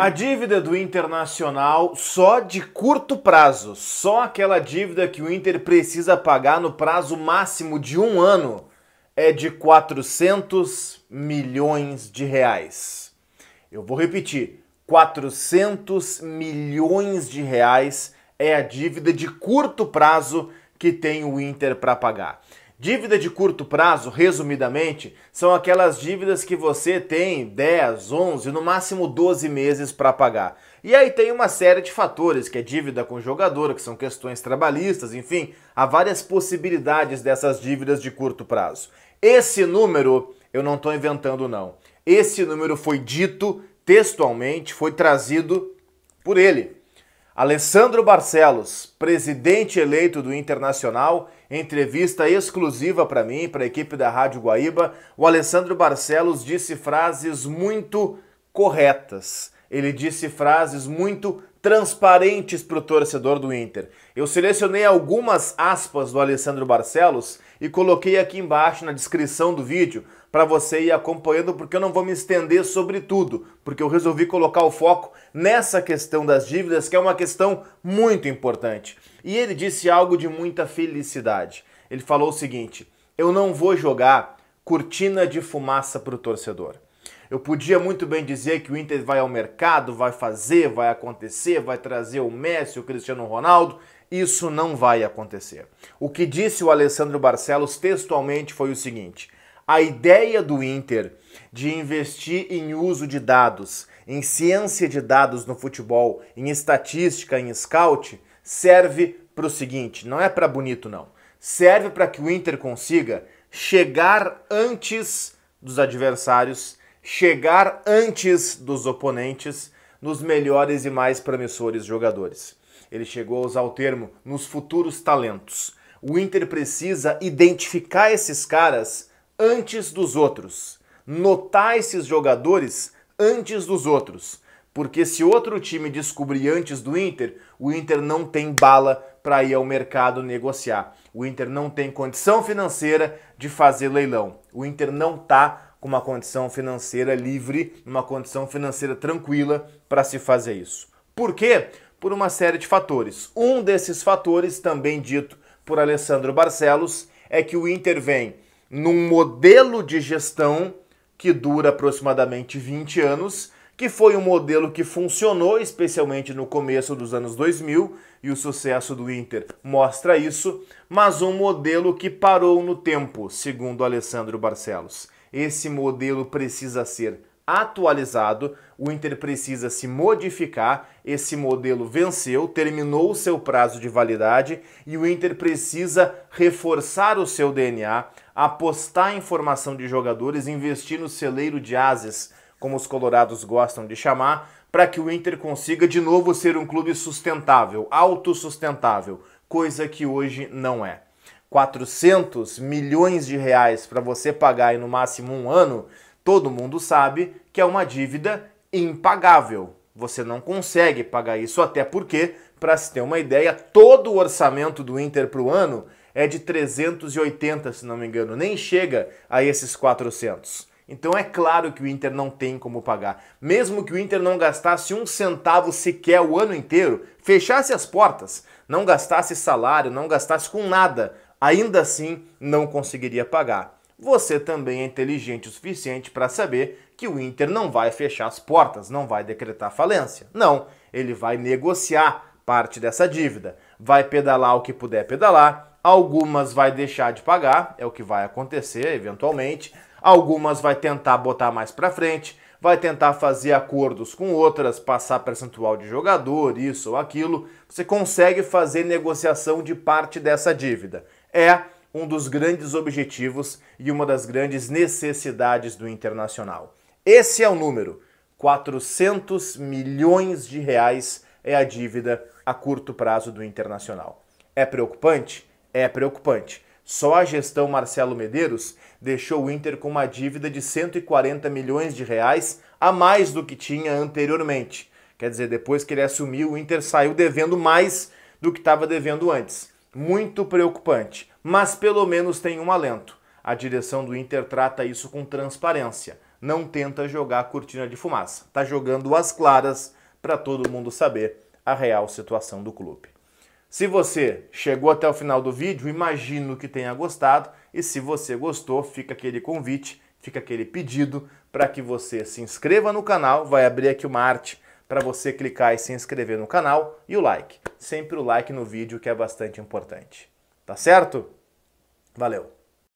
A dívida do Internacional só de curto prazo, só aquela dívida que o Inter precisa pagar no prazo máximo de um ano, é de 400 milhões de reais. Eu vou repetir, 400 milhões de reais é a dívida de curto prazo que tem o Inter para pagar. Dívida de curto prazo, resumidamente, são aquelas dívidas que você tem 10, 11, no máximo 12 meses para pagar. E aí tem uma série de fatores, que é dívida com jogador, que são questões trabalhistas, enfim, há várias possibilidades dessas dívidas de curto prazo. Esse número eu não estou inventando não. Esse número foi dito textualmente, foi trazido por ele. Alessandro Barcelos, presidente eleito do Internacional, entrevista exclusiva para mim, para a equipe da Rádio Guaíba, o Alessandro Barcelos disse frases muito corretas. Ele disse frases muito transparentes para o torcedor do Inter. Eu selecionei algumas aspas do Alessandro Barcelos e coloquei aqui embaixo na descrição do vídeo para você ir acompanhando, porque eu não vou me estender sobre tudo, porque eu resolvi colocar o foco nessa questão das dívidas, que é uma questão muito importante. E ele disse algo de muita felicidade. Ele falou o seguinte: eu não vou jogar cortina de fumaça para o torcedor. Eu podia muito bem dizer que o Inter vai ao mercado, vai fazer, vai acontecer, vai trazer o Messi, o Cristiano Ronaldo. Isso não vai acontecer. O que disse o Alessandro Barcelos textualmente foi o seguinte: a ideia do Inter de investir em uso de dados, em ciência de dados no futebol, em estatística, em scout, serve para o seguinte, não é para bonito não, serve para que o Inter consiga chegar antes dos adversários, chegar antes dos oponentes nos melhores e mais promissores jogadores. Ele chegou a usar o termo nos futuros talentos. O Inter precisa identificar esses caras antes dos outros, notar esses jogadores antes dos outros, porque se outro time descobrir antes do Inter, o Inter não tem bala para ir ao mercado negociar. O Inter não tem condição financeira de fazer leilão. O Inter não está com uma condição financeira livre, uma condição financeira tranquila para se fazer isso. Por quê? Por uma série de fatores. Um desses fatores, também dito por Alessandro Barcelos, é que o Inter vem num modelo de gestão que dura aproximadamente 20 anos, que foi um modelo que funcionou especialmente no começo dos anos 2000, e o sucesso do Inter mostra isso, mas um modelo que parou no tempo, segundo Alessandro Barcelos. Esse modelo precisa ser atualizado, o Inter precisa se modificar, esse modelo venceu, terminou o seu prazo de validade e o Inter precisa reforçar o seu DNA, apostar em formação de jogadores, investir no celeiro de ases, como os colorados gostam de chamar, para que o Inter consiga de novo ser um clube sustentável, autossustentável, coisa que hoje não é. 400 milhões de reais para você pagar em no máximo um ano, todo mundo sabe que é uma dívida impagável. Você não consegue pagar isso, até porque, para se ter uma ideia, todo o orçamento do Inter para o ano é de 380, se não me engano, nem chega a esses 400. Então é claro que o Inter não tem como pagar. Mesmo que o Inter não gastasse um centavo sequer o ano inteiro, fechasse as portas, não gastasse salário, não gastasse com nada, ainda assim não conseguiria pagar. Você também é inteligente o suficiente para saber que o Inter não vai fechar as portas, não vai decretar falência. Não, ele vai negociar parte dessa dívida, vai pedalar o que puder pedalar, algumas vai deixar de pagar, é o que vai acontecer eventualmente, algumas vai tentar botar mais para frente, vai tentar fazer acordos com outras, passar percentual de jogador, isso ou aquilo. Você consegue fazer negociação de parte dessa dívida. É um dos grandes objetivos e uma das grandes necessidades do Internacional. Esse é o número. 400 milhões de reais é a dívida a curto prazo do Internacional. É preocupante? É preocupante. Só a gestão Marcelo Medeiros deixou o Inter com uma dívida de 140 milhões de reais a mais do que tinha anteriormente. Quer dizer, depois que ele assumiu, o Inter saiu devendo mais do que estava devendo antes. Muito preocupante, mas pelo menos tem um alento. A direção do Inter trata isso com transparência. não tenta jogar a cortina de fumaça. Tá jogando às claras para todo mundo saber a real situação do clube. Se você chegou até o final do vídeo, imagino que tenha gostado, e se você gostou, fica aquele convite, fica aquele pedido para que você se inscreva no canal, vai abrir aqui uma arte para você clicar e se inscrever no canal, e o like, sempre o like no vídeo que é bastante importante. Tá certo? Valeu!